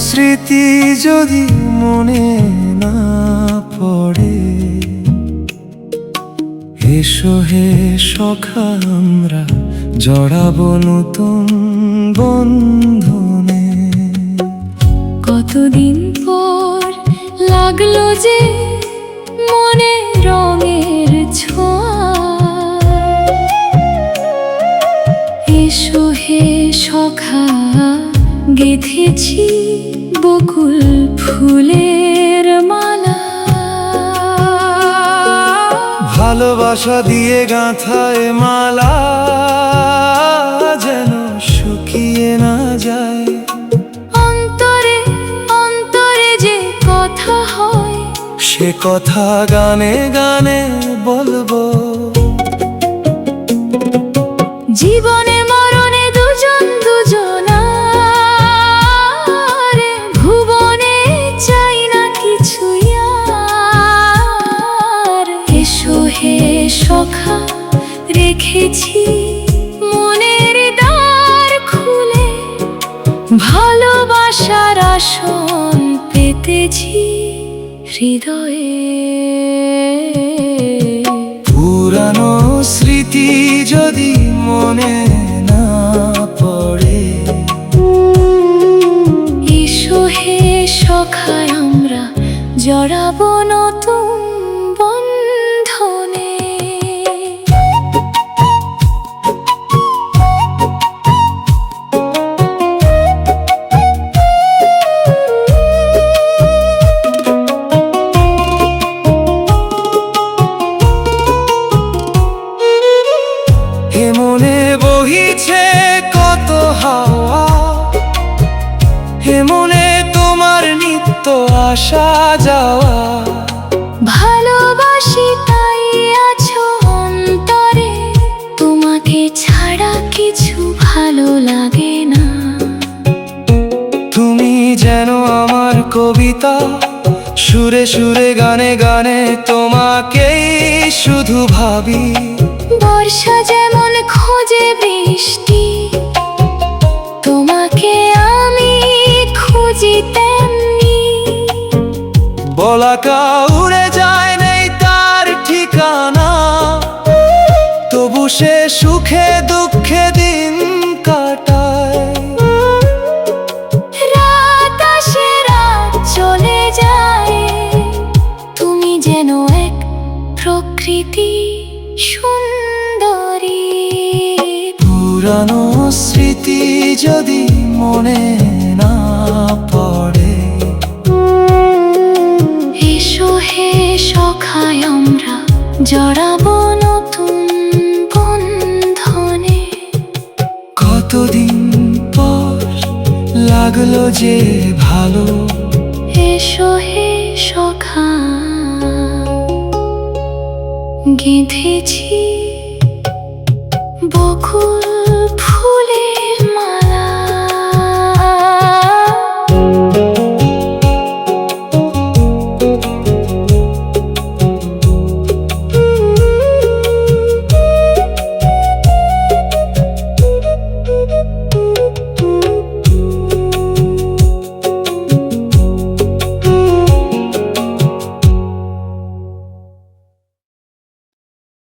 স্মৃতি যদি মনে না পড়ে, এসো হে সখা আমরা জড়াবো নতুন বন্ধনে। কতদিন পর লাগলো যে মনে রঙের ছোঁয়া, এসো হে সখা গেঁথেছি বকুল ফুলের মালা। ভালোবাসা দিয়ে গাঁথায় মালা যেন শুকিয়ে না যায়। অন্তরে অন্তরে যে কথা হয়, সে কথা গানে গানে বলবো। জীবনে মরণে দুজন দুজনার, ভুবনে চাই না কিছু আর। এসো হে সখা রেখেছি মনের দ্বার খুলে, ভালোবাসার আসন পেতেছি হৃদয়ে। পুরানো স্মৃতি যদি মনে না পড়ে, এসো হে সখায় আমরা জড়াবো নতুন বন্ধনে। হে মনে বহিছে কত হাওয়া, হে মনে তোমার নিত্য আসা যাওয়া। ভালোবাসি তাই আছো অন্তরে, তোমাকে ছাড়া কিছু ভালো লাগে না। তুমি যেন আমার কবিতা, সুরে সুরে গানে গানে তোমাকেই শুধু ভাবি। বর্ষা যেমন খোঁজে বৃষ্টি, তোমাকে আমি খুঁজি তেমনি। বলাকা উড়ে যায় নেই তার ঠিকানা, তবু সে সুখে দুঃখে দিন কাটায়। রাত আসে রাত চলে যায়, তুমি যেন এক প্রকৃতি সুন্দরী। পুরানো স্মৃতি যদি মনে না পড়ে, এসো হে সখায় আমরা জড়াবো নতুন বন্ধনে। কতদিন পর লাগলো যে ভালো, এসো হে সখা গেঁথেছি